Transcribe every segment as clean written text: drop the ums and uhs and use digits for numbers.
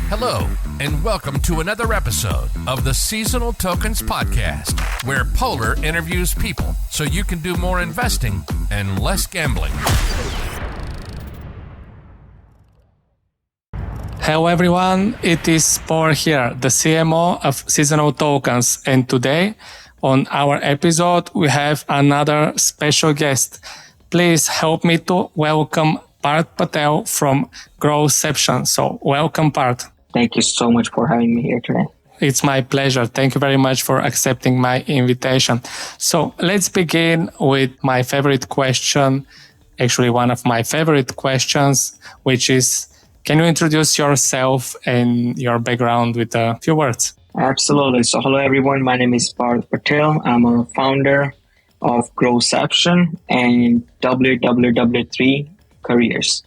Hello, and welcome to another episode of the Seasonal Tokens Podcast, where Polar interviews people so you can do more investing and less gambling. Hello everyone, it is Paul here, the CMO of Seasonal Tokens, and today on our episode we have another special guest. Please help me to welcome Parth Patel from Growception. So welcome, Parth. Thank you so much for having me here today. It's my pleasure. Thank you very much for accepting my invitation. So let's begin with my favorite question, actually one of my favorite questions, which is, can you introduce yourself and your background with a few words? Absolutely. So hello everyone, my name is Parth Patel. I'm a founder of Growception and WWW3 Careers.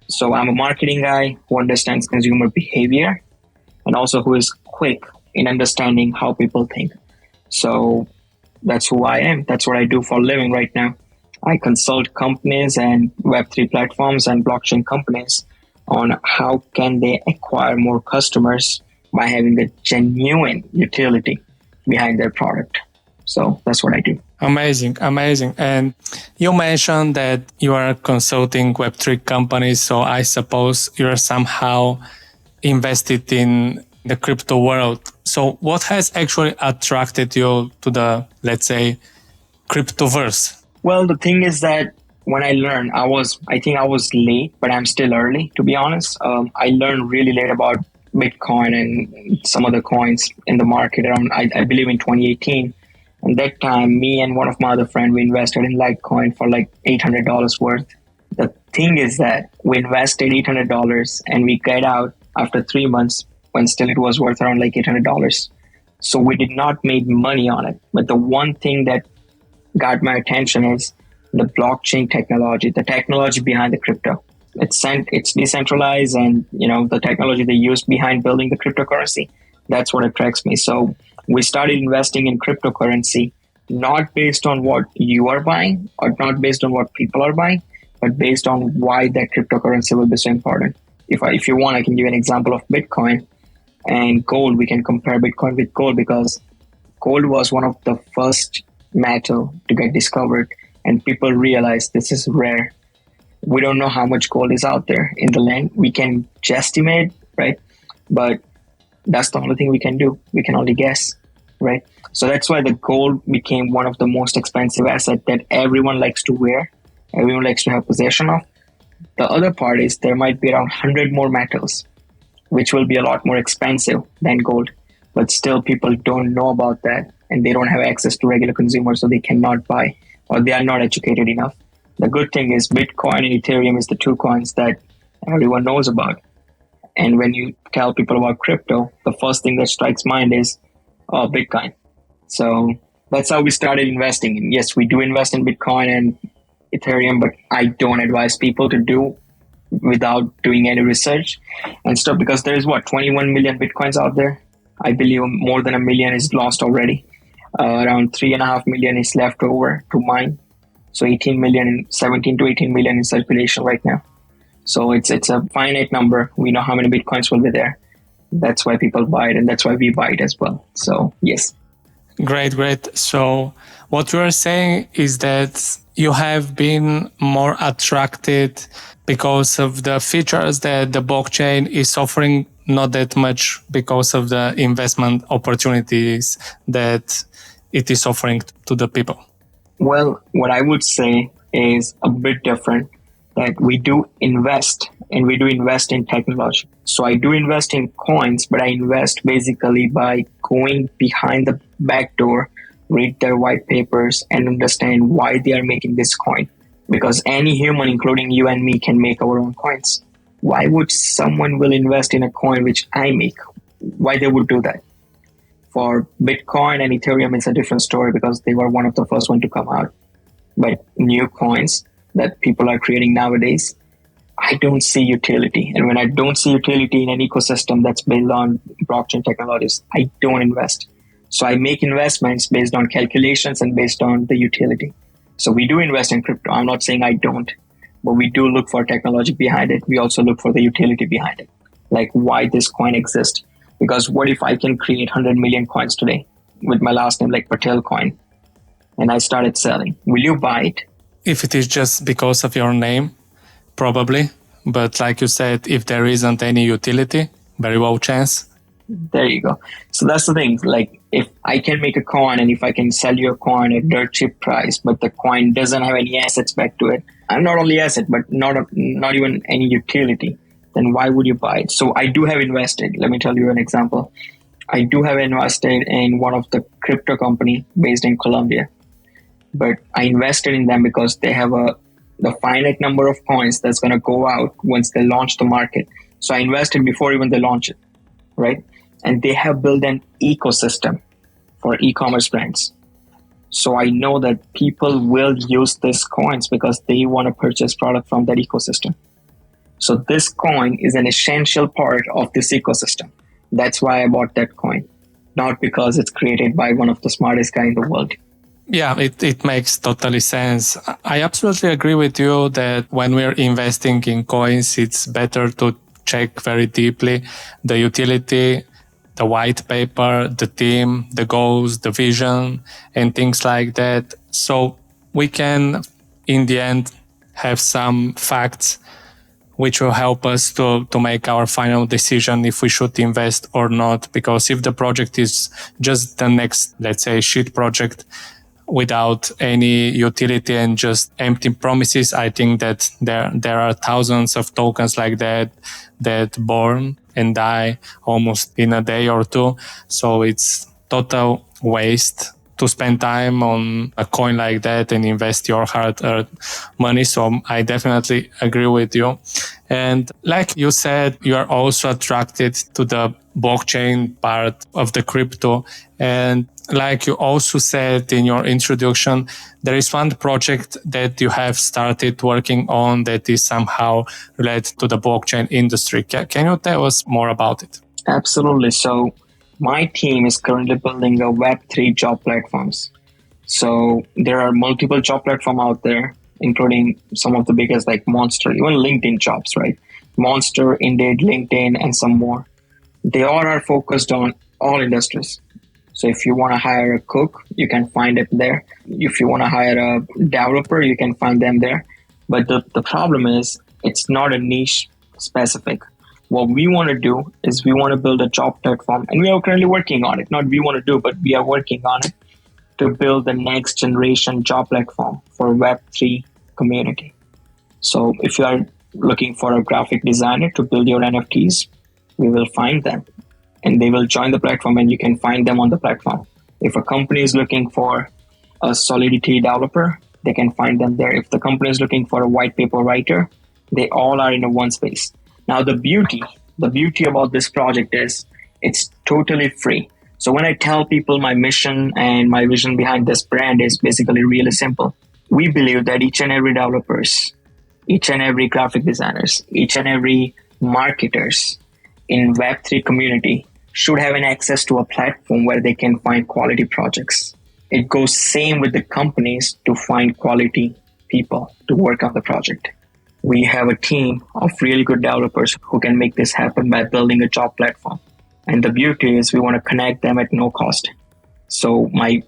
So I'm a marketing guy who understands consumer behavior and also who is quick in understanding how people think. So that's who I am. That's what I do for a living right now. I consult companies and Web3 platforms and blockchain companies on how can they acquire more customers by having a genuine utility behind their product. So that's what I do. Amazing. And you mentioned that you are consulting Web3 companies, so I suppose you're somehow invested in the crypto world. So what has actually attracted you to the, let's say, cryptoverse? Well, the thing is that when I learned, I think I was late, but I'm still early, to be honest. I learned really late about Bitcoin and some other coins in the market around, I believe in 2018. And that time, me and one of my other friends, we invested in Litecoin for like $800 worth. The thing is that we invested $800 and we got out after 3 months when still it was worth around like $800. So we did not make money on it. But the one thing that got my attention is the blockchain technology, the technology behind the crypto. It's decentralized, and the technology they use behind building the cryptocurrency. That's what attracts me. So we started investing in cryptocurrency, not based on what you are buying or not based on what people are buying, but based on why that cryptocurrency will be so important. If you want, I can give an example of Bitcoin and gold. We can compare Bitcoin with gold because gold was one of the first metal to get discovered, and people realized this is rare. We don't know how much gold is out there in the land. We can guesstimate, right? But that's the only thing we can do. We can only guess, right? So that's why the gold became one of the most expensive assets that everyone likes to wear. Everyone likes to have possession of. The other part is there might be around 100 more metals, which will be a lot more expensive than gold. But still people don't know about that, and they don't have access to regular consumers, so they cannot buy, or they are not educated enough. The good thing is Bitcoin and Ethereum is the two coins that everyone knows about. And when you tell people about crypto, the first thing that strikes mind is Bitcoin. So that's how we started investing. And yes, we do invest in Bitcoin and Ethereum, but I don't advise people to do without doing any research and stuff, because there is 21 million Bitcoins out there. I believe more than 1 million is lost already. Around 3.5 million is left over to mine. So 17 to 18 million in circulation right now. So it's a finite number. We know how many Bitcoins will be there. That's why people buy it, and that's why we buy it as well. So yes. Great. So what you are saying is that you have been more attracted because of the features that the blockchain is offering, not that much because of the investment opportunities that it is offering to the people. Well, what I would say is a bit different, that we do invest, and we do invest in technology. So I do invest in coins, but I invest basically by going behind the back door, read their white papers, and understand why they are making this coin. Because any human, including you and me, can make our own coins. Why would someone will invest in a coin which I make? Why they would do that? For Bitcoin and Ethereum, it's a different story because they were one of the first one to come out. But new coins that people are creating nowadays, I don't see utility. And when I don't see utility in an ecosystem that's built on blockchain technologies, I don't invest. So I make investments based on calculations and based on the utility. So we do invest in crypto. I'm not saying I don't, but we do look for technology behind it. We also look for the utility behind it. like why this coin exists. Because what if I can create 100 million coins today with my last name, like Patel coin, and I started selling? Will you buy it? If it is just because of your name, probably. But like you said, if there isn't any utility, very low chance. There you go. So that's the thing. Like if I can make a coin and if I can sell you a coin at dirt cheap price, but the coin doesn't have any assets back to it, I'm not only asset, but not even any utility, then why would you buy it? So I do have invested. Let me tell you an example. I do have invested in one of the crypto company based in Colombia, but I invested in them because they have the finite number of coins that's going to go out once they launch the market. So I invested before even they launch it, right? And they have built an ecosystem for e-commerce brands. So I know that people will use these coins because they want to purchase product from that ecosystem. So this coin is an essential part of this ecosystem. That's why I bought that coin, not because it's created by one of the smartest guy in the world. Yeah, it makes totally sense. I absolutely agree with you that when we're investing in coins, it's better to check very deeply the utility, the white paper, the team, the goals, the vision, and things like that. So we can, in the end, have some facts which will help us to make our final decision if we should invest or not. Because if the project is just the next, let's say, shit project without any utility and just empty promises, I think that there are thousands of tokens like that born and die almost in a day or two. So it's total waste to spend time on a coin like that and invest your hard-earned money. So I definitely agree with you. And like you said, you are also attracted to the blockchain part of the crypto. And like you also said in your introduction, there is one project that you have started working on that is somehow related to the blockchain industry. Can you tell us more about it? Absolutely. So my team is currently building a Web3 job platforms. So there are multiple job platforms out there, including some of the biggest like Monster, even LinkedIn jobs, right? Monster, Indeed, LinkedIn, and some more. They all are focused on all industries. So if you want to hire a cook, you can find it there. If you want to hire a developer, you can find them there. But the problem is it's not a niche specific. What we want to do is we want to build a job platform, and we are currently working on it. Not we want to do, but we are working on it to build the next generation job platform for Web3 community. So if you are looking for a graphic designer to build your NFTs, we will find them and they will join the platform and you can find them on the platform. If a company is looking for a Solidity developer, they can find them there. If the company is looking for a white paper writer, they all are in a one space. Now, the beauty about this project is it's totally free. So when I tell people my mission and my vision behind this brand is basically really simple. We believe that each and every developers, each and every graphic designers, each and every marketers in Web3 community should have an access to a platform where they can find quality projects. It goes same with the companies to find quality people to work on the project. We have a team of really good developers who can make this happen by building a job platform. And the beauty is we want to connect them at no cost. So my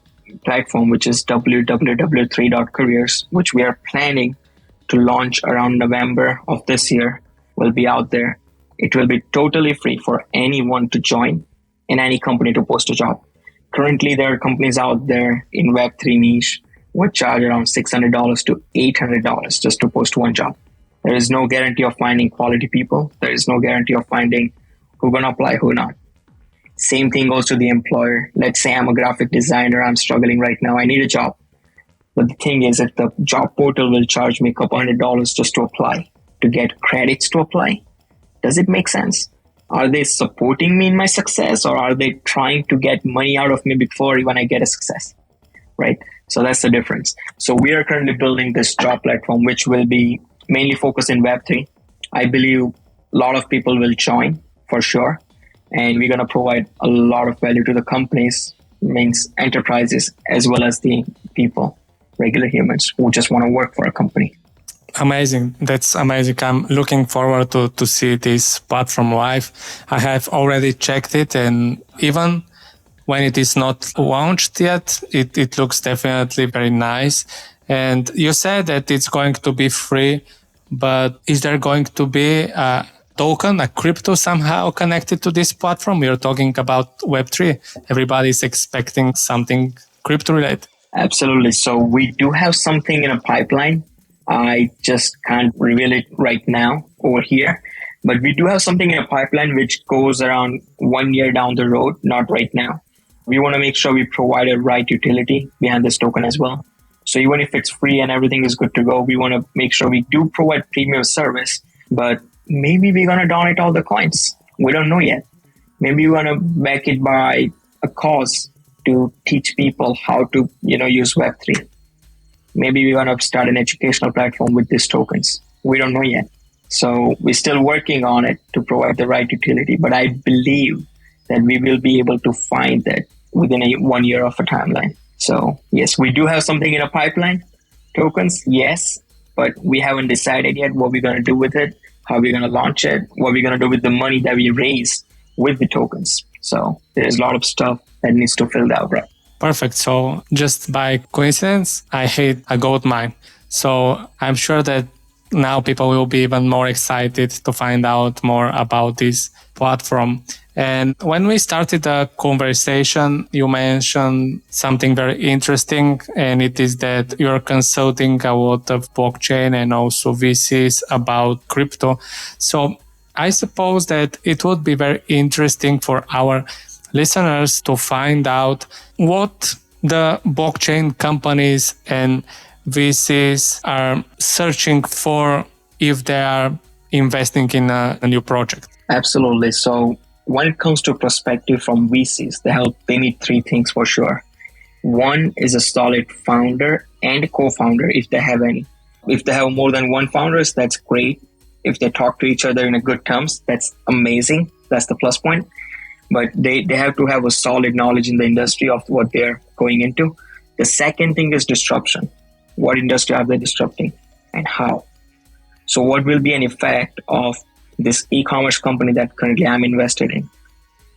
platform, which is www.3.careers, which we are planning to launch around November of this year, will be out there. It will be totally free for anyone to join in any company to post a job. Currently, there are companies out there in Web3 niche which charge around $600 to $800 just to post one job. There is no guarantee of finding quality people. There is no guarantee of finding who's going to apply, who not. Same thing goes to the employer. Let's say I'm a graphic designer. I'm struggling right now. I need a job. But the thing is, if the job portal will charge me a couple $100 just to apply, to get credits to apply, does it make sense? Are they supporting me in my success, or are they trying to get money out of me before even I get a success? Right? So that's the difference. So we are currently building this job platform, which will be mainly focused in Web3. I believe a lot of people will join for sure. And we're going to provide a lot of value to the companies, means enterprises, as well as the people, regular humans who just want to work for a company. Amazing. That's amazing. I'm looking forward to see this platform live. I have already checked it, and even when it is not launched yet, it looks definitely very nice. And you said that it's going to be free, but is there going to be a token, a crypto somehow connected to this platform? We're talking about Web3. Everybody's expecting something crypto related. Absolutely. So we do have something in a pipeline. I just can't reveal it right now over here. But we do have something in a pipeline which goes around 1 year down the road, not right now. We want to make sure we provide a right utility behind this token as well. So even if it's free and everything is good to go, we want to make sure we do provide premium service. But maybe we're going to donate all the coins. We don't know yet. Maybe we want to back it by a cause to teach people how to, use Web3. Maybe we're going to start an educational platform with these tokens. We don't know yet. So we're still working on it to provide the right utility. But I believe that we will be able to find that within 1 year of a timeline. So yes, we do have something in a pipeline. Tokens, yes, but we haven't decided yet what we're going to do with it, how we're going to launch it, what we're going to do with the money that we raise with the tokens. So there's a lot of stuff that needs to fill out, right? Perfect. So just by coincidence, I hit a gold mine. So I'm sure that now people will be even more excited to find out more about this platform. And when we started the conversation, you mentioned something very interesting, and it is that you're consulting a lot of blockchain and also VCs about crypto. So I suppose that it would be very interesting for our listeners to find out what the blockchain companies and VCs are searching for if they are investing in a new project. Absolutely. So when it comes to perspective from VCs, they need three things for sure. One is a solid founder and co-founder if they have any. If they have more than one founders, that's great. If they talk to each other in a good terms, that's amazing. That's the plus point. But they have to have a solid knowledge in the industry of what they're going into. The second thing is disruption. What industry are they disrupting and how? So what will be an effect of this e-commerce company that currently I'm invested in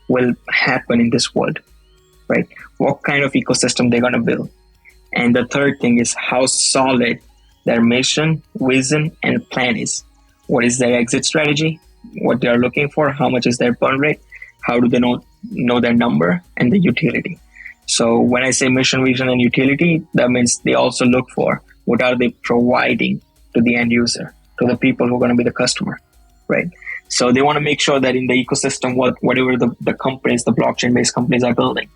will happen in this world, right? What kind of ecosystem they're going to build? And the third thing is how solid their mission, vision, and plan is. What is their exit strategy? What they are looking for? How much is their burn rate? How do they know their number and the utility? So when I say mission, vision, and utility, that means they also look for what are they providing to the end user, to the people who are going to be the customer, right? So they want to make sure that in the ecosystem, whatever the companies, the blockchain-based companies are building,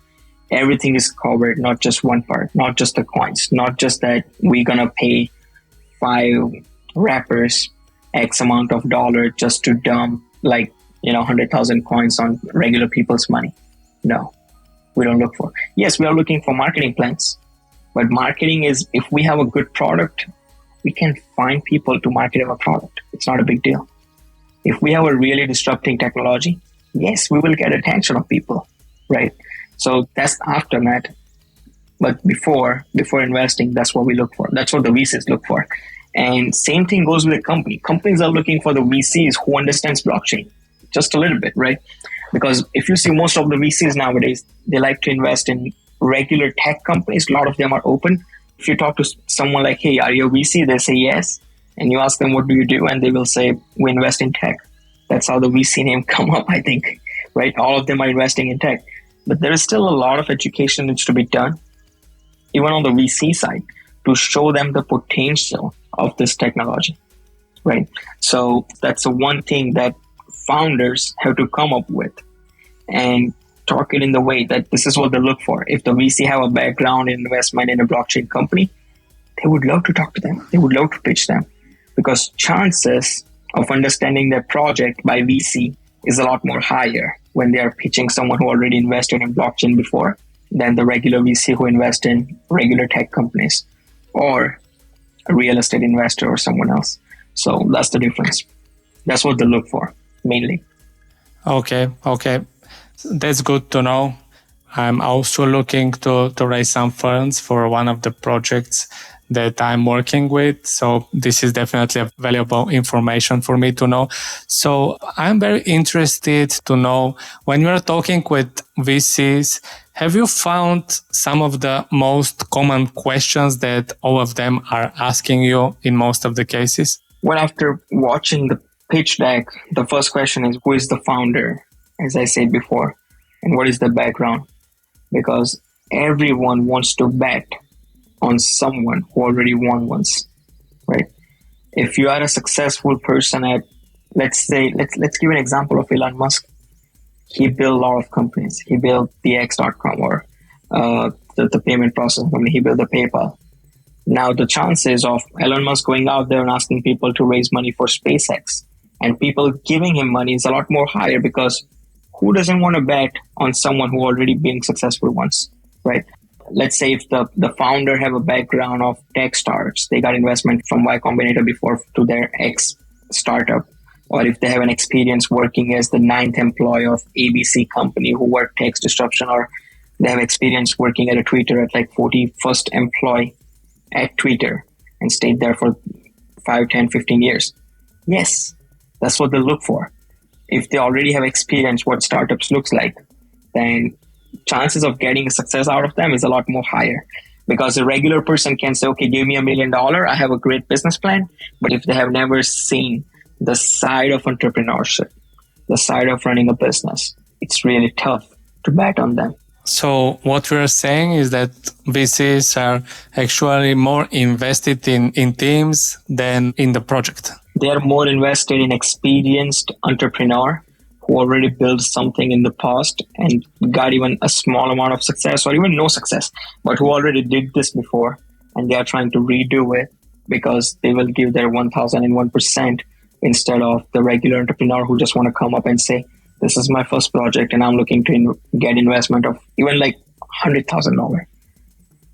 everything is covered, not just one part, not just the coins, not just that we're going to pay 5 rappers X amount of dollar just to dump 100,000 coins on regular people's money. No, we don't look for. Yes, we are looking for marketing plans, but marketing is, if we have a good product, we can find people to market our product. It's not a big deal. If we have a really disrupting technology, yes, we will get attention of people, right? So that's the aftermath. But before investing, that's what we look for. That's what the VCs look for. And same thing goes with the company. Companies are looking for the VCs who understands blockchain. Just a little bit, right? Because if you see most of the VCs nowadays, they like to invest in regular tech companies. A lot of them are open. If you talk to someone like, hey, are you a VC? They say yes. And you ask them, what do you do? And they will say, we invest in tech. That's how the VC name come up, I think, right? All of them are investing in tech. But there is still a lot of education needs to be done, even on the VC side, to show them the potential of this technology, right? So that's the one thing that founders have to come up with and talk it in the way that this is what they look for. If the VC have a background in investment in a blockchain company, they would love to talk to them. They would love to pitch them, because chances of understanding their project by VC is a lot more higher when they are pitching someone who already invested in blockchain before than the regular VC who invest in regular tech companies or a real estate investor or someone else. So that's the difference. That's what they look for mainly. Okay. That's good to know. I'm also looking to raise some funds for one of the projects that I'm working with. So this is definitely a valuable information for me to know. So I'm very interested to know, when you're talking with VCs, have you found some of the most common questions that all of them are asking you in most of the cases? Well, after watching the pitch deck, the first question is, who is the founder, as I said before, and what is the background? Because everyone wants to bet on someone who already won once, right? If you are a successful person at, let's give an example of Elon Musk. He built a lot of companies. He built the X.com or the payment processing company. He built the PayPal. Now the chances of Elon Musk going out there and asking people to raise money for SpaceX and people giving him money is a lot more higher, because who doesn't want to bet on someone who already been successful once, right? Let's say if the founder have a background of tech startups, they got investment from Y Combinator before to their X startup, or if they have an experience working as the 9th employee of ABC company who worked tax disruption, or they have experience working at a Twitter at like 41st employee at Twitter and stayed there for 5, 10, 15 years. Yes, that's what they look for. If they already have experience what startups looks like, then chances of getting a success out of them is a lot more higher, because a regular person can say, okay, give me $1 million. I have a great business plan. But if they have never seen the side of entrepreneurship, the side of running a business, it's really tough to bet on them. So what we're saying is that VCs are actually more invested in teams than in the project. They are more invested in experienced entrepreneur who already built something in the past and got even a small amount of success or even no success, but who already did this before, and they are trying to redo it because they will give their 1001% instead of the regular entrepreneur who just want to come up and say, this is my first project and I'm looking to get investment of even like $100,000.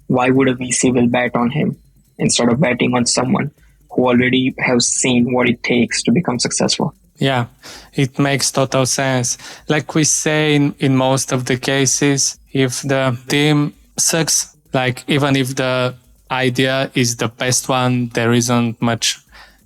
Why would a VC will bet on him instead of betting on someone who already has seen what it takes to become successful? Yeah, it makes total sense. Like we say in most of the cases, if the team sucks, like even if the idea is the best one, there isn't much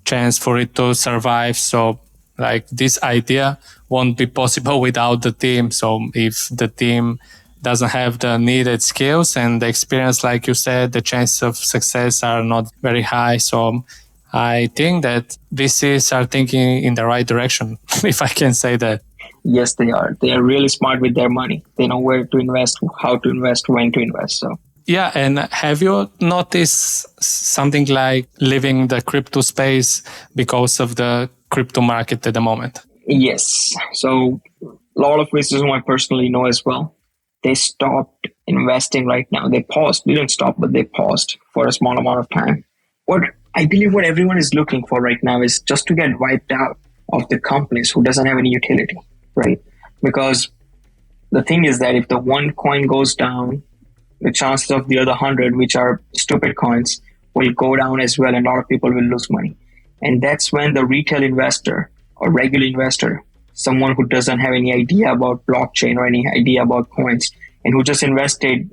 chance for it to survive. So like this idea won't be possible without the team. So if the team doesn't have the needed skills and the experience, like you said, the chances of success are not very high. So I think that VCs are thinking in the right direction, if I can say that. Yes, they are. They are really smart with their money. They know where to invest, how to invest, when to invest. So yeah, and have you noticed something like leaving the crypto space because of the crypto market at the moment? Yes. So a lot of VCs whom I personally know as well, they stopped investing right now. They paused. They didn't stop, but they paused for a small amount of time. I believe what everyone is looking for right now is just to get wiped out of the companies who doesn't have any utility, right? Because the thing is that if the one coin goes down, the chances of the other 100, which are stupid coins, will go down as well, and a lot of people will lose money. And that's when the retail investor or regular investor, someone who doesn't have any idea about blockchain or any idea about coins, and who just invested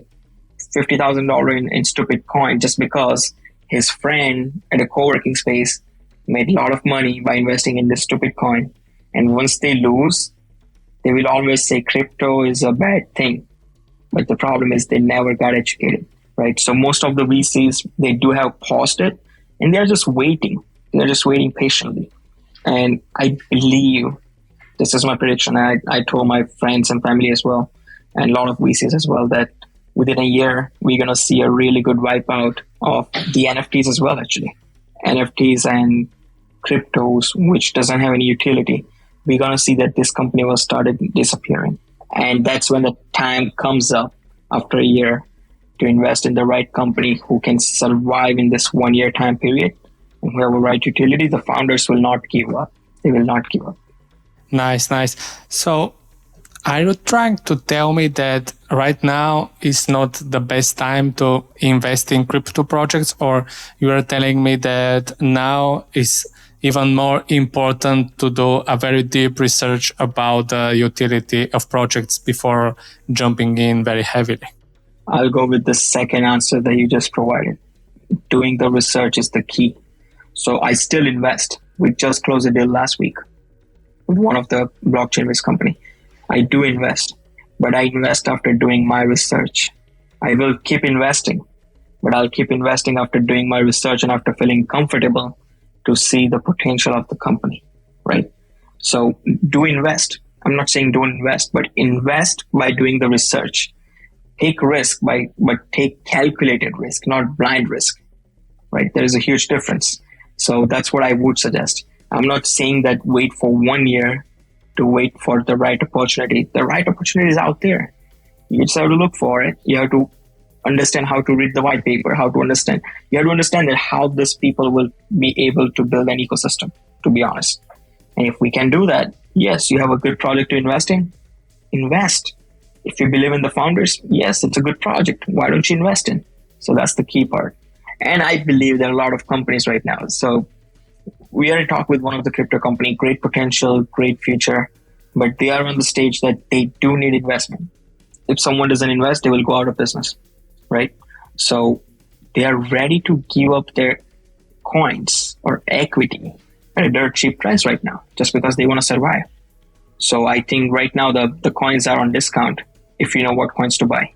$50,000 in stupid coin just because his friend at a co-working space made a lot of money by investing in this stupid coin. And once they lose, they will always say crypto is a bad thing. But the problem is they never got educated, right? So most of the VCs, they do have paused it, and they're just waiting. They're just waiting patiently. And I believe, this is my prediction, I told my friends and family as well, and a lot of VCs as well, that within a year, we're going to see a really good wipeout of the NFTs as well, actually. NFTs and cryptos, which doesn't have any utility. We're going to see that this company will start disappearing. And that's when the time comes up after a year to invest in the right company who can survive in this 1 year time period. And who have a right utility, the founders will not give up. They will not give up. Nice. So are you trying to tell me that right now is not the best time to invest in crypto projects, or you are telling me that now is even more important to do a very deep research about the utility of projects before jumping in very heavily? I'll go with the second answer that you just provided. Doing the research is the key. So I still invest. We just closed a deal last week with one of the blockchain risk company. I do invest, but I invest after doing my research. I will keep investing, but I'll keep investing after doing my research and after feeling comfortable to see the potential of the company, right? So do invest. I'm not saying don't invest, but invest by doing the research. Take risk but take calculated risk, not blind risk, right? There is a huge difference. So that's what I would suggest. I'm not saying that wait for 1 year to wait for the right opportunity. The right opportunity is out there. You just have to look for it. You have to understand how to read the white paper, how to understand. You have to understand that how these people will be able to build an ecosystem, to be honest. And if we can do that, yes, you have a good project to invest in, invest. If you believe in the founders, yes, it's a good project. Why don't you invest in? So that's the key part. And I believe there are a lot of companies right now. So we are in talk with one of the crypto company, great potential, great future, but they are on the stage that they do need investment. If someone doesn't invest, they will go out of business, right? So they are ready to give up their coins or equity at a dirt cheap price right now, just because they want to survive. So I think right now the coins are on discount if you know what coins to buy.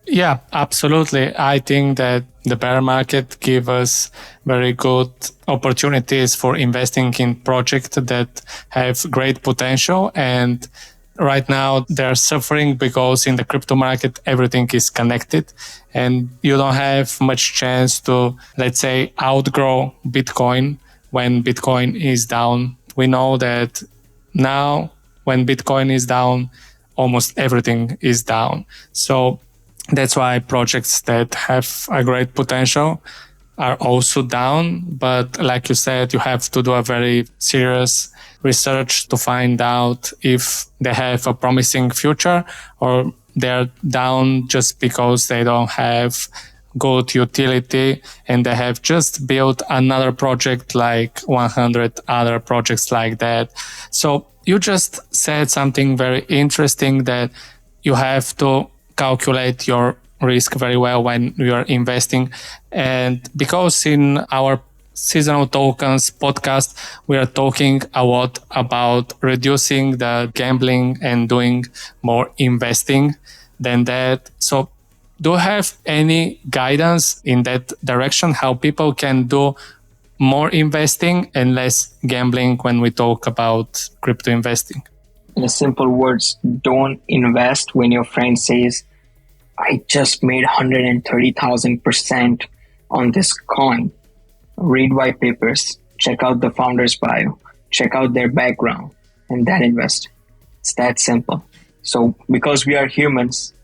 Yeah, absolutely. I think that the bear market gives us very good opportunities for investing in projects that have great potential. And right now they're suffering because in the crypto market, everything is connected and you don't have much chance to, let's say, outgrow Bitcoin when Bitcoin is down. We know that now when Bitcoin is down, almost everything is down. So that's why projects that have a great potential are also down. But like you said, you have to do a very serious research to find out if they have a promising future or they're down just because they don't have good utility and they have just built another project like 100 other projects like that. So you just said something very interesting, that you have to calculate your risk very well when you are investing. And because in our Seasonal Tokens podcast, we are talking a lot about reducing the gambling and doing more investing than that. So do you have any guidance in that direction, how people can do more investing and less gambling when we talk about crypto investing? In simple words, don't invest when your friend says, I just made 130,000% on this coin. Read white papers, check out the founder's bio, check out their background, and then invest. It's that simple. So because we are humans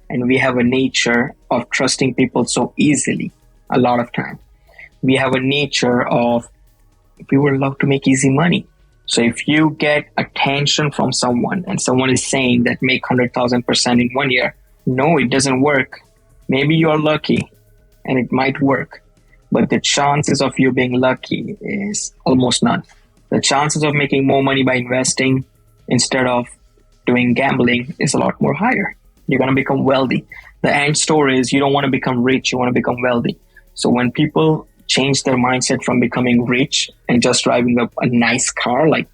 and we have a nature of trusting people so easily, a lot of time, we have a nature of, we would love to make easy money. So if you get attention from someone and someone is saying that make 100,000% in 1 year, no, it doesn't work. Maybe you're lucky and it might work, but the chances of you being lucky is almost none. The chances of making more money by investing instead of doing gambling is a lot more higher. You're going to become wealthy. The end story is you don't want to become rich, you want to become wealthy. So when people change their mindset from becoming rich and just driving a nice car, like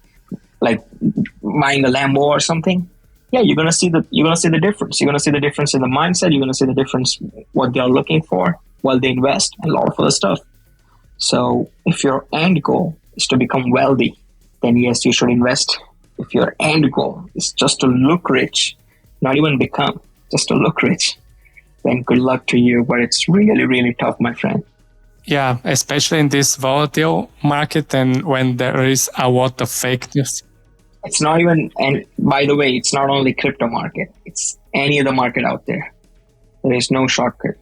buying a Lambo or something, yeah, you're gonna see the difference. You're gonna see the difference in the mindset. You're gonna see the difference what they are looking for while they invest and a lot of other stuff. So if your end goal is to become wealthy, then yes, you should invest. If your end goal is just to look rich, not even become, just to look rich, then good luck to you. But it's really, really tough, my friend. Yeah, especially in this volatile market and when there is a lot of fake news. It's not even, and by the way, it's not only crypto market, it's any other market out there. There is no shortcut.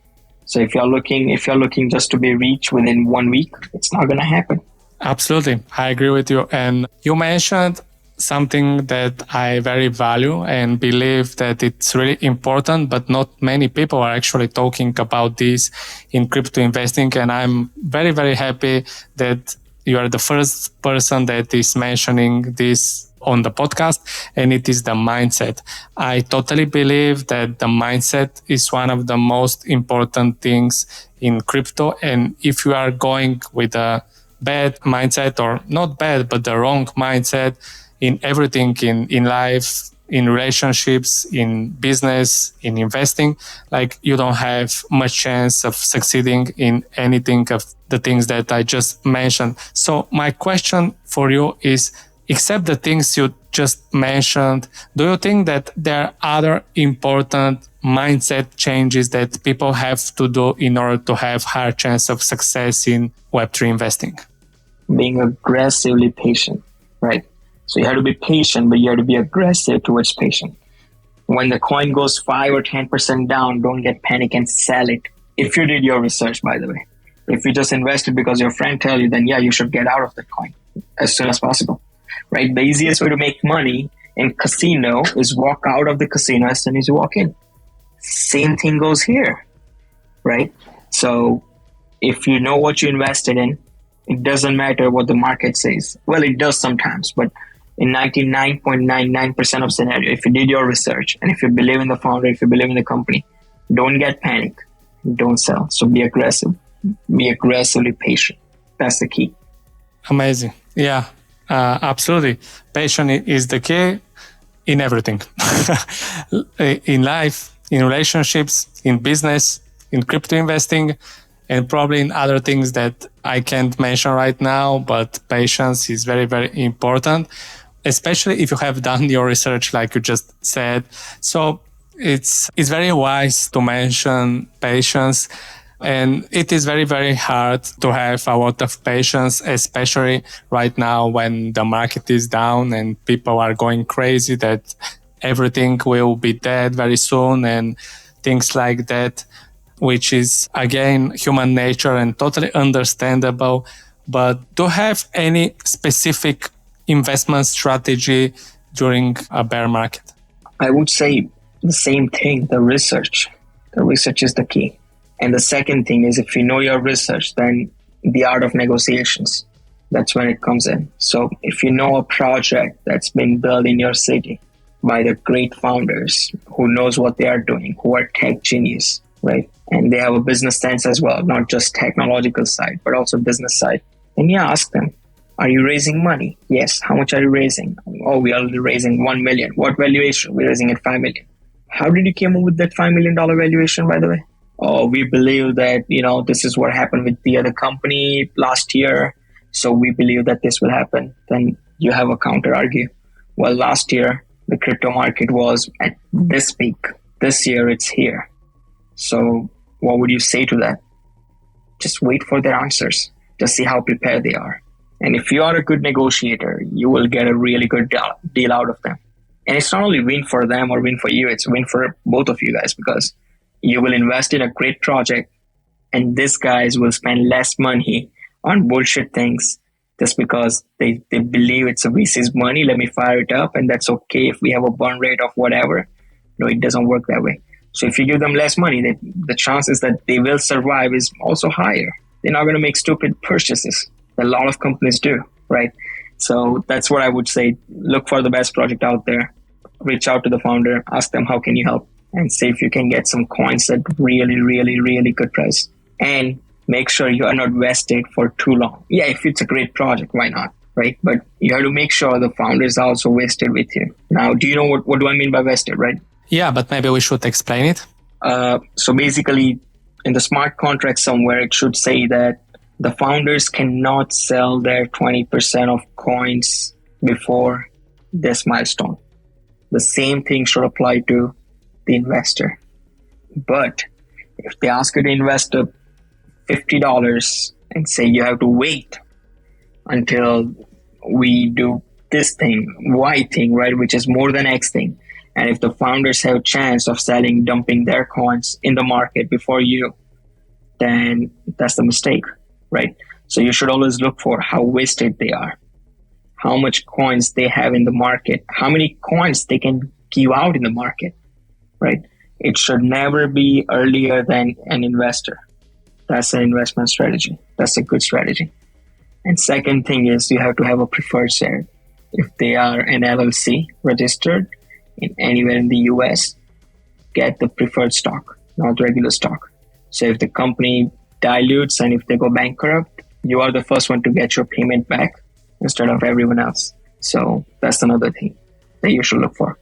So if you're looking just to be rich within 1 week, it's not going to happen. Absolutely. I agree with you. And you mentioned something that I very value and believe that it's really important, but not many people are actually talking about this in crypto investing. And I'm very, very happy that you are the first person that is mentioning this on the podcast, and it is the mindset. I totally believe that the mindset is one of the most important things in crypto. And if you are going with a bad mindset, or not bad, but the wrong mindset in everything in life, in relationships, in business, in investing, like you don't have much chance of succeeding in anything of the things that I just mentioned. So my question for you is, except the things you just mentioned, do you think that there are other important mindset changes that people have to do in order to have higher chance of success in Web3 investing? Being aggressively patient, right? So you have to be patient, but you have to be aggressive towards patient. When the coin goes 5 or 10% down, don't get panic and sell it. If you did your research, by the way. If you just invested because your friend tell you, then yeah, you should get out of the coin as soon as possible, right? The easiest way to make money in casino is walk out of the casino as soon as you walk in. Same thing goes here, right? So if you know what you invested in, it doesn't matter what the market says. Well, it does sometimes, but in 99.99% of scenario, if you did your research and if you believe in the founder, if you believe in the company, don't get panic, don't sell. So be aggressive, be aggressively patient. That's the key. Amazing. Yeah, absolutely. Patience is the key in everything. In life, in relationships, in business, in crypto investing, and probably in other things that I can't mention right now, but patience is very, very important, especially if you have done your research like you just said. So it's very wise to mention patience. And it is very, very hard to have a lot of patience, especially right now when the market is down and people are going crazy that everything will be dead very soon and things like that, which is, again, human nature and totally understandable. But do you have any specific investment strategy during a bear market? I would say the same thing, the research. The research is the key. And the second thing is, if you know your research, then the art of negotiations, that's when it comes in. So if you know a project that's been built in your city by the great founders who knows what they are doing, who are tech genius, right? And they have a business sense as well, not just technological side, but also business side. And yeah, ask them, are you raising money? Yes. How much are you raising? Oh, we are raising 1 million. What valuation? We're raising at 5 million. How did you come up with that $5 million valuation, by the way? Oh, we believe that, this is what happened with the other company last year. So we believe that this will happen. Then you have a counter argue. Well, last year, the crypto market was at this peak. This year, it's here. So what would you say to that? Just wait for their answers. Just see how prepared they are. And if you are a good negotiator, you will get a really good deal out of them. And it's not only win for them or win for you, it's win for both of you guys, because you will invest in a great project and these guys will spend less money on bullshit things just because they believe it's a VC's money. Let me fire it up and that's okay if we have a burn rate of whatever. No, it doesn't work that way. So if you give them less money, the chances that they will survive is also higher. They're not going to make stupid purchases. A lot of companies do, right? So that's what I would say. Look for the best project out there. Reach out to the founder. Ask them, how can you help? And see if you can get some coins at really, really, really good price. And make sure you are not vested for too long. Yeah, if it's a great project, why not, right? But you have to make sure the founder is also vested with you. Now, do you know what do I mean by vested, right? Yeah, but maybe we should explain it. So basically, in the smart contract somewhere, it should say that the founders cannot sell their 20% of coins before this milestone. The same thing should apply to the investor. But if they ask you to invest $50 and say you have to wait until we do this thing, Y thing, right, which is more than X thing, and if the founders have a chance of dumping their coins in the market before you, then that's the mistake, right? So you should always look for how wasted they are, how much coins they have in the market, how many coins they can give out in the market, right? It should never be earlier than an investor. That's an investment strategy. That's a good strategy. And second thing is you have to have a preferred share. If they are an LLC registered in anywhere in the US, get the preferred stock, not regular stock. So if the company dilutes and if they go bankrupt, you are the first one to get your payment back instead of everyone else. So that's another thing that you should look for.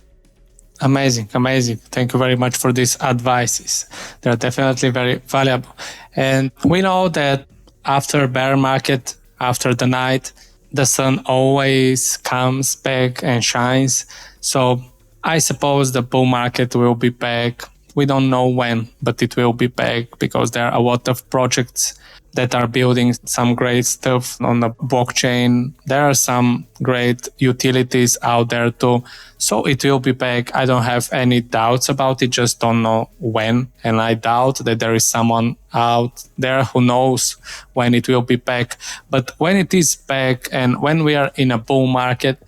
Amazing. Thank you very much for these advices. They're definitely very valuable. And we know that after bear market, after the night, the sun always comes back and shines. So I suppose the bull market will be back. We don't know when, but it will be back because there are a lot of projects that are building some great stuff on the blockchain. There are some great utilities out there too. So it will be back. I don't have any doubts about it, just don't know when. And I doubt that there is someone out there who knows when it will be back. But when it is back and when we are in a bull market,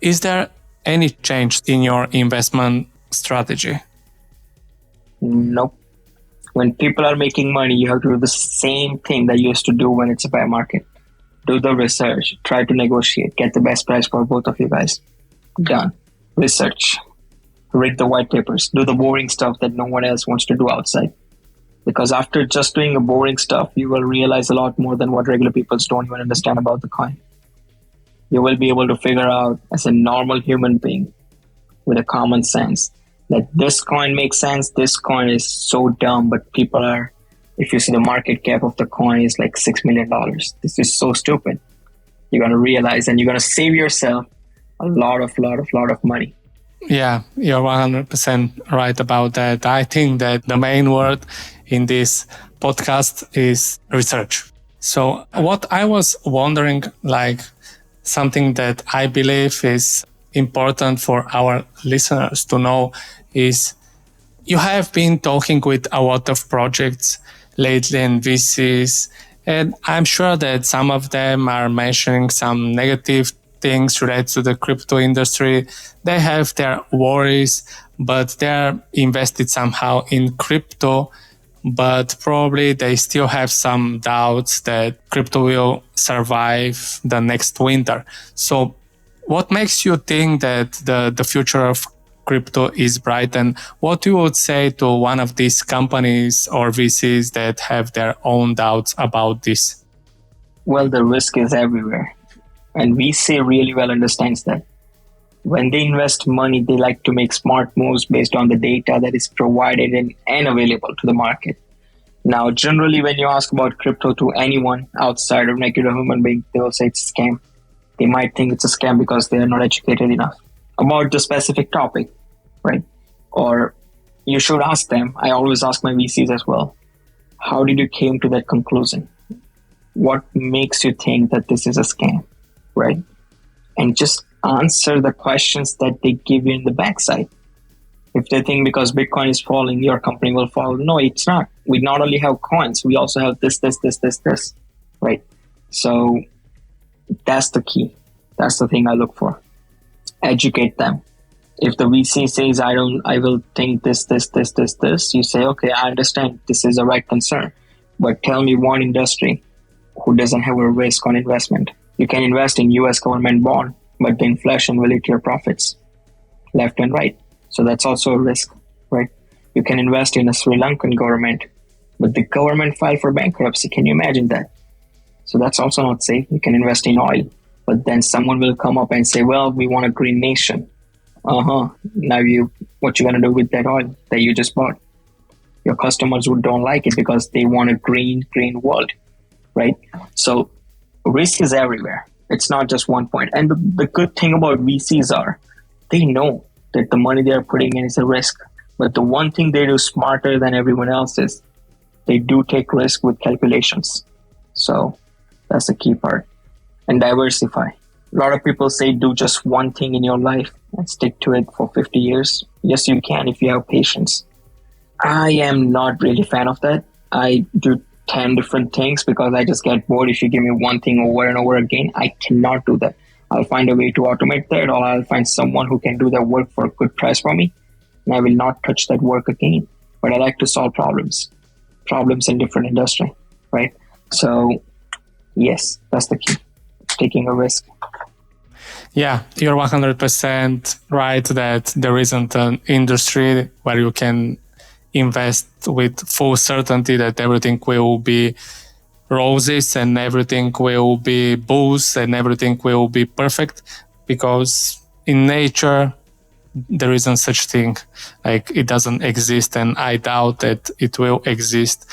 is there any change in your investment strategy? Nope. When people are making money, you have to do the same thing that you used to do when it's a bear market. Do the research, try to negotiate, get the best price for both of you guys. Done. Research, read the white papers, do the boring stuff that no one else wants to do outside. Because after just doing the boring stuff, you will realize a lot more than what regular people don't even understand about the coin. You will be able to figure out as a normal human being with a common sense that this coin makes sense, this coin is so dumb, but people are, if you see the market cap of the coin is like $6 million. This is so stupid. You're going to realize and you're going to save yourself a lot of money. Yeah, you're 100% right about that. I think that the main word in this podcast is research. So what I was wondering, like something that I believe is important for our listeners to know is you have been talking with a lot of projects lately and VCs, and I'm sure that some of them are mentioning some negative things related to the crypto industry. They have their worries, but they're invested somehow in crypto, but probably they still have some doubts that crypto will survive the next winter. So what makes you think that the future of crypto is bright, and what you would say to one of these companies or VCs that have their own doubts about this? Well, the risk is everywhere. And VC really well understands that. When they invest money, they like to make smart moves based on the data that is provided and available to the market. Now, generally, when you ask about crypto to anyone outside of regular human being, they will say it's a scam. They might think it's a scam because they are not educated enough about the specific topic, right? Or you should ask them. I always ask my VCs as well. How did you came to that conclusion? What makes you think that this is a scam, right? And just answer the questions that they give you in the backside. If they think because Bitcoin is falling, your company will fall. No, it's not. We not only have coins, we also have this, right? So that's the key. That's the thing I look for. Educate them. If the VC says, I will think this, you say, okay, I understand this is a right concern, but tell me one industry who doesn't have a risk on investment. You can invest in US government bond, but the inflation will eat your profits left and right. So that's also a risk, right? You can invest in a Sri Lankan government, but the government filed for bankruptcy. Can you imagine that? So that's also not safe. You can invest in oil, but then someone will come up and say, well, we want a green nation. Now what you going to do with that oil that you just bought? Your customers who don't like it because they want a green world, right? So risk is everywhere. It's not just one point. And the good thing about VCs are they know that the money they are putting in is a risk. But the one thing they do smarter than everyone else is they do take risk with calculations. So that's the key part. And diversify. A lot of people say do just one thing in your life and stick to it for 50 years. Yes, you can if you have patience. I am not really a fan of that. I do 10 different things because I just get bored. If you give me one thing over and over again, I cannot do that. I'll find a way to automate that, or I'll find someone who can do that work for a good price for me, and I will not touch that work again. But I like to solve problems in different industry, right? So yes, that's the key. taking a risk. Yeah, you're 100% right that there isn't an industry where you can invest with full certainty that everything will be roses and everything will be booze and everything will be perfect, because in nature there isn't such thing. Like, it doesn't exist, and I doubt that it will exist,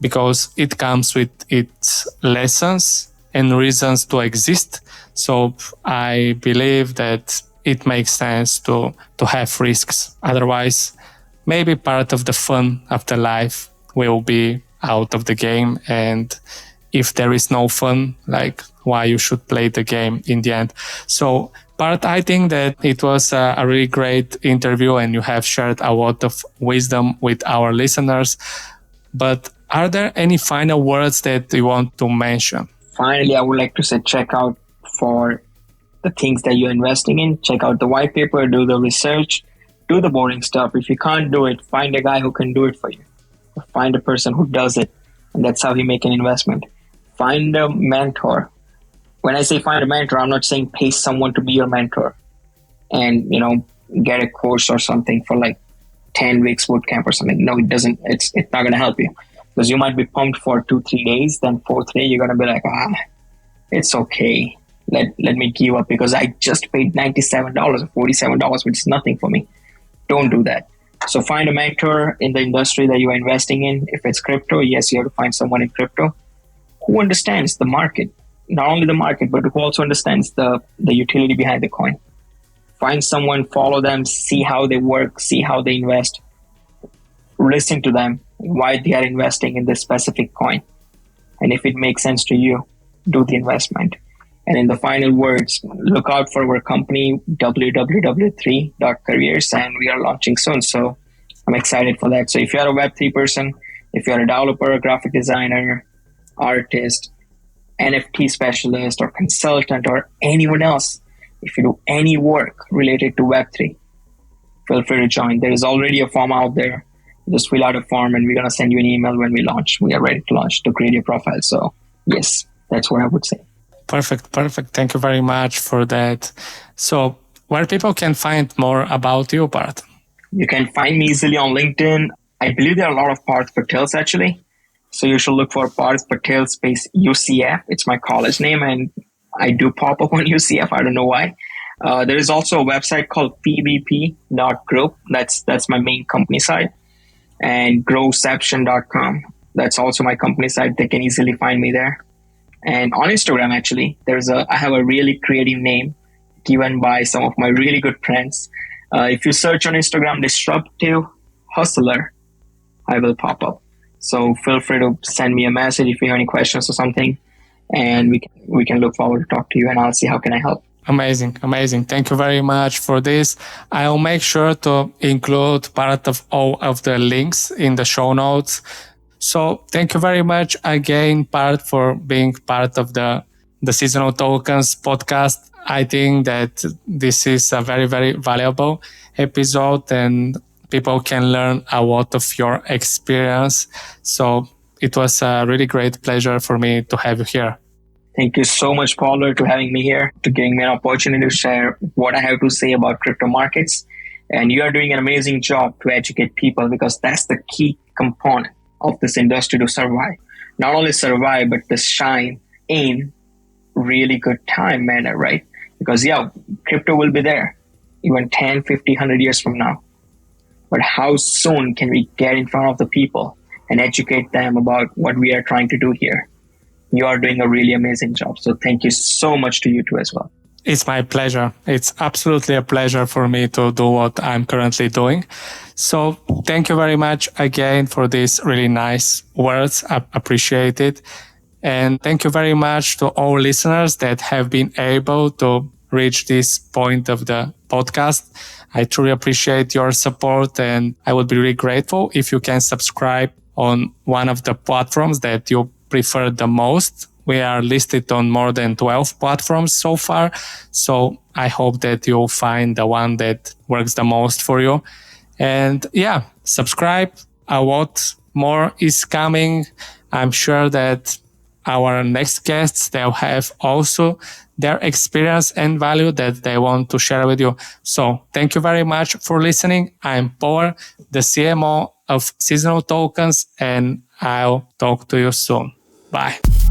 because it comes with its lessons and reasons to exist. So I believe that it makes sense to have risks. Otherwise, maybe part of the fun of the life will be out of the game. And if there is no fun, like, why you should play the game in the end? So, Parth, I think that it was a really great interview and you have shared a lot of wisdom with our listeners. But are there any final words that you want to mention? Finally, I would like to say check out for the things that you're investing in. Check out the white paper, do the research, do the boring stuff. If you can't do it, find a guy who can do it for you. Or find a person who does it. And that's how you make an investment. Find a mentor. When I say find a mentor, I'm not saying pay someone to be your mentor and, get a course or something for like 10 weeks boot camp or something. No, it doesn't. It's not going to help you, because you might be pumped for 2-3 days. Then fourth day, you're going to be like, it's okay. Let me give up because I just paid $97 or $47, which is nothing for me. Don't do that. So find a mentor in the industry that you are investing in. If it's crypto, yes, you have to find someone in crypto who understands the market, not only the market, but who also understands the utility behind the coin. Find someone, follow them, see how they work, see how they invest, listen to them, why they are investing in this specific coin. And if it makes sense to you, do the investment. And in the final words, look out for our company, www.3.careers, and we are launching soon. So I'm excited for that. So if you're a Web3 person, if you're a developer, graphic designer, artist, NFT specialist, or consultant, or anyone else, if you do any work related to Web3, feel free to join. There is already a form out there. Just fill out a form and we're going to send you an email when we launch. We are ready to launch to create your profile. So yes, that's what I would say. Perfect. Thank you very much for that. So where people can find more about you, Parth? You can find me easily on LinkedIn. I believe there are a lot of Parth Patels actually. So you should look for Parth Patel space UCF. It's my college name and I do pop up on UCF. I don't know why. There is also a website called pbp.group. That's my main company site. And growception.com. That's also my company site. They can easily find me there. And on Instagram, actually, I have a really creative name given by some of my really good friends. If you search on Instagram, Disruptive Hustler, I will pop up. So feel free to send me a message if you have any questions or something, and we can look forward to talk to you, and I'll see how can I help. Amazing. Thank you very much for this. I'll make sure to include part of all of the links in the show notes. So thank you very much again, Parth, for being part of the Seasonal Tokens podcast. I think that this is a very, very valuable episode and people can learn a lot of your experience. So it was a really great pleasure for me to have you here. Thank you so much, Paulo, to having me here, to giving me an opportunity to share what I have to say about crypto markets. And you are doing an amazing job to educate people because that's the key component of this industry to survive. Not only survive, but to shine in really good time manner, right? Because crypto will be there even 10, 50, 100 years from now. But how soon can we get in front of the people and educate them about what we are trying to do here? You are doing a really amazing job. So thank you so much to you too as well. It's my pleasure. It's absolutely a pleasure for me to do what I'm currently doing. So thank you very much again for these really nice words. I appreciate it. And thank you very much to all listeners that have been able to reach this point of the podcast. I truly appreciate your support and I would be really grateful if you can subscribe on one of the platforms that you prefer the most. We are listed on more than 12 platforms so far. So I hope that you'll find the one that works the most for you. And subscribe. A lot more is coming. I'm sure that our next guests, they'll have also their experience and value that they want to share with you. So thank you very much for listening. I'm Paul, the CMO of Seasonal Tokens, and I'll talk to you soon. Bye.